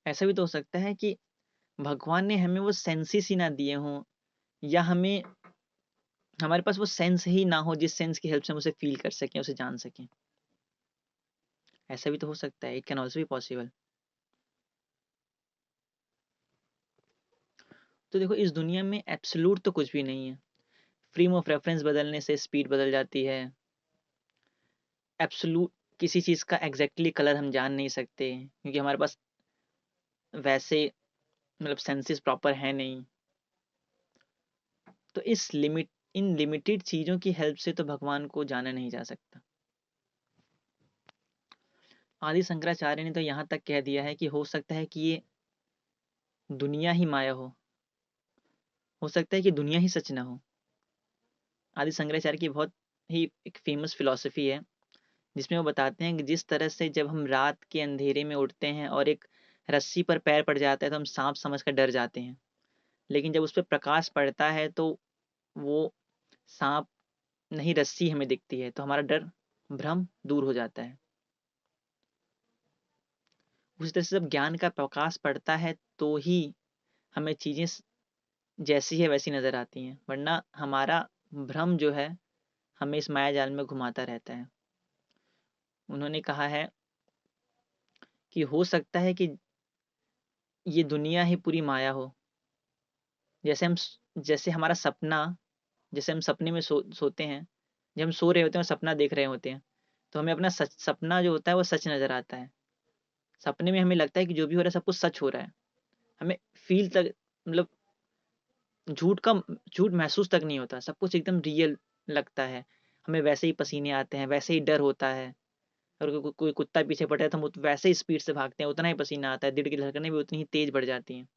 ऐसा भी तो हो सकता है कि भगवान ने हमें वो सेंसेस ही ना दिए हों, या हमें हमारे पास वो सेंस ही ना हो जिस सेंस की हेल्प से हम उसे फ़ील कर सकें, उसे जान सकें। ऐसा भी तो हो सकता है, it can also be possible. तो देखो, इस दुनिया में एब्सोल्यूट तो कुछ भी नहीं है। फ्रेम ऑफ रेफरेंस बदलने से स्पीड बदल जाती है। एब्सोल्यूट किसी चीज़ का एग्ज़ैक्टली कलर हम जान नहीं सकते, क्योंकि हमारे पास वैसे सेंसेस प्रॉपर है नहीं। तो इन लिमिटेड चीज़ों की हेल्प से तो भगवान को जाना नहीं जा सकता। आदि शंकराचार्य ने तो यहाँ तक कह दिया है कि हो सकता है कि ये दुनिया ही माया हो सकता है कि दुनिया ही सच ना हो। आदि शंकराचार्य की बहुत ही एक फेमस फिलॉसफी है, जिसमें वो बताते हैं कि जिस तरह से जब हम रात के अंधेरे में उठते हैं और एक रस्सी पर पैर पड़ जाता है तो हम सांप समझ कर डर जाते हैं, लेकिन जब उस पर प्रकाश पड़ता है तो वो सांप नहीं, रस्सी हमें दिखती है, तो हमारा डर, भ्रम दूर हो जाता है। उसी तरह से जब ज्ञान का प्रकाश पड़ता है तो ही हमें चीज़ें जैसी है वैसी नज़र आती हैं, वरना हमारा भ्रम जो है हमें इस माया जाल में घुमाता रहता है। उन्होंने कहा है कि हो सकता है कि ये दुनिया ही पूरी माया हो। जैसे जैसे हमारा सपना, जैसे हम सपने में सोते हैं, जब हम सो रहे होते हैं और सपना देख रहे होते हैं, तो हमें अपना सच सपना जो होता है वो सच नज़र आता है। सपने में हमें लगता है कि जो भी हो रहा है सब कुछ सच हो रहा है। हमें फ़ील तक मतलब झूठ का झूठ महसूस तक नहीं होता, सब कुछ एकदम रियल लगता है। हमें वैसे ही पसीने आते हैं, वैसे ही डर होता है, और कोई कुत्ता पीछे पड़ा है तो हम वैसे ही स्पीड से भागते हैं, उतना ही पसीना आता है, दिल की धड़कनें भी उतनी ही तेज़ बढ़ जाती हैं।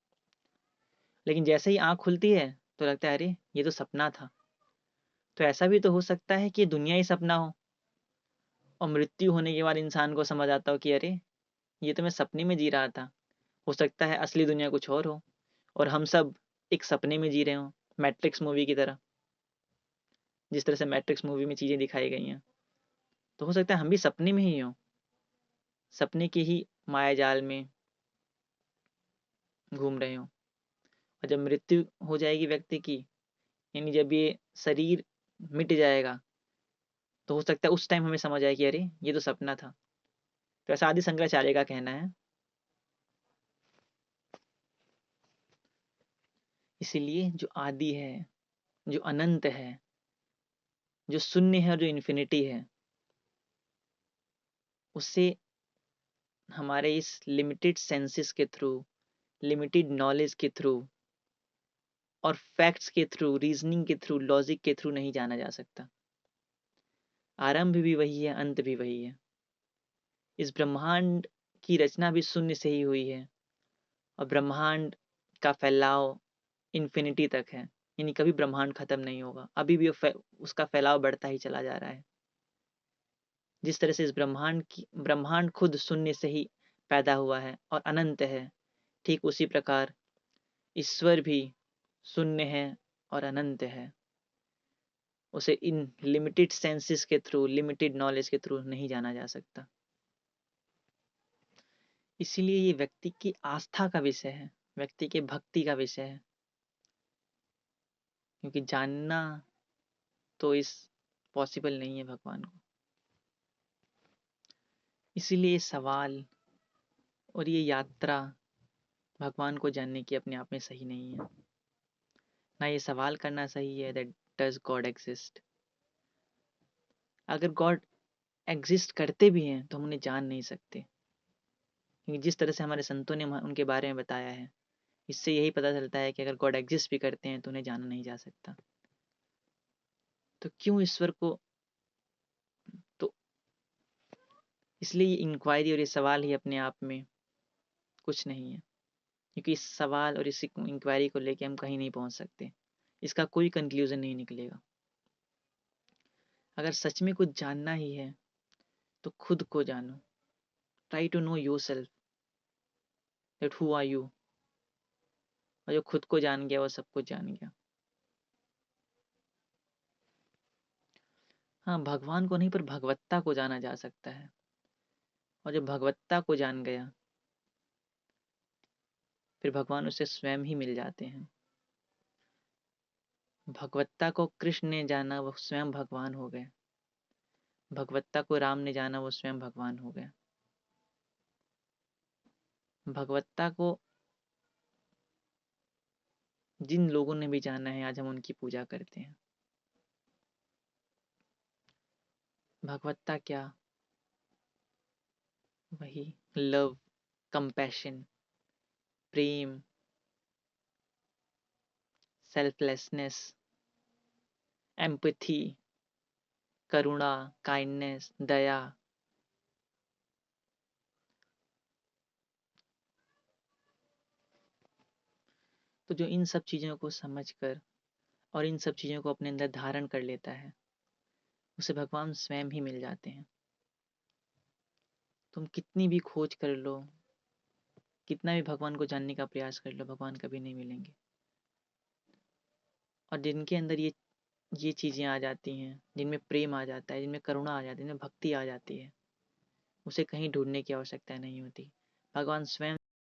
लेकिन जैसे ही आँख खुलती है तो लगता है अरे! ये तो सपना था। तो ऐसा भी तो हो सकता है कि दुनिया ही सपना हो, और मृत्यु होने के बाद इंसान को समझ आता हो कि अरे! ये तो मैं सपने में जी रहा था। हो सकता है असली दुनिया कुछ और हो, और हम सब एक सपने में जी रहे हों, मैट्रिक्स मूवी की तरह। जिस तरह से मैट्रिक्स मूवी में चीज़ें दिखाई गई हैं। तो हो सकता है हम भी सपने में ही हों, सपने के ही माया जाल में घूम रहे हों। और जब मृत्यु हो जाएगी व्यक्ति की, यानी जब ये शरीर मिट जाएगा, तो हो सकता है उस टाइम हमें समझ आए कि अरे! ये तो सपना था। तो ऐसा आदि शंकराचार्य का कहना है। इसीलिए जो आदि है, जो अनंत है, जो शून्य है और जो इन्फिनिटी है, उससे हमारे इस लिमिटेड सेंसेस के थ्रू, लिमिटेड नॉलेज के थ्रू और फैक्ट्स के थ्रू, रीज़निंग के थ्रू, लॉजिक के थ्रू नहीं जाना जा सकता। आरंभ भी वही है, अंत भी वही है। इस ब्रह्मांड की रचना भी शून्य से ही हुई है, और ब्रह्मांड का फैलाव इन्फिनिटी तक है, यानी कभी ब्रह्मांड खत्म नहीं होगा, अभी भी उसका फैलाव बढ़ता ही चला जा रहा है। जिस तरह से इस ब्रह्मांड खुद शून्य से ही पैदा हुआ है और अनंत है, ठीक उसी प्रकार ईश्वर भी शून्य है और अनंत है। उसे इन लिमिटेड सेंसेस के थ्रू, लिमिटेड नॉलेज के थ्रू नहीं जाना जा सकता। इसीलिए ये व्यक्ति की आस्था का विषय है, व्यक्ति के भक्ति का विषय है, क्योंकि जानना तो इस पॉसिबल नहीं है भगवान को। इसीलिए ये सवाल और ये यात्रा भगवान को जानने की अपने आप में सही नहीं है। ना ये सवाल करना सही है दैट डज गॉड एग्जिस्ट। अगर गॉड एग्जिस्ट करते भी हैं तो हम उन्हें जान नहीं सकते, क्योंकि जिस तरह से हमारे संतों ने उनके बारे में बताया है, इससे यही पता चलता है कि अगर गॉड एग्जिस्ट भी करते हैं तो उन्हें जाना नहीं जा सकता। तो क्यों ईश्वर को, तो इसलिए ये इंक्वायरी और ये सवाल ही अपने आप में कुछ नहीं है, क्योंकि इस सवाल और इस इंक्वायरी को लेके हम कहीं नहीं पहुंच सकते, इसका कोई कंक्लूजन नहीं निकलेगा। अगर सच में कुछ जानना ही है तो खुद को जानो, try to know yourself, that who are you. और जो खुद को जान गया वो सब कुछ जान गया। हाँ, भगवान को नहीं पर भगवत्ता को जाना जा सकता है, और जब भगवत्ता को जान गया फिर भगवान उसे स्वयं ही मिल जाते हैं। भगवत्ता को कृष्ण ने जाना, वो स्वयं भगवान हो गए। भगवत्ता को राम ने जाना, वो स्वयं भगवान हो गए। भगवत्ता को जिन लोगों ने भी जाना है, आज हम उनकी पूजा करते हैं। भगवत्ता क्या? वही लव, कंपैशन, प्रेम, सेल्फलेसनेस, एम्पैथी, करुणा, काइंडनेस, दया। तो जो इन सब चीज़ों को समझकर और इन सब चीज़ों को अपने अंदर धारण कर लेता है, उसे भगवान स्वयं ही मिल जाते हैं। तुम कितनी भी खोज कर लो, कितना भी भगवान को जानने का प्रयास कर लो, भगवान कभी नहीं मिलेंगे। और जिनके अंदर ये चीज़ें आ जाती हैं, जिनमें प्रेम आ जाता है, जिनमें करुणा आ जाती है, जिनमें भक्ति आ जाती है, उसे कहीं ढूंढने की आवश्यकता नहीं होती। भगवान स्वयं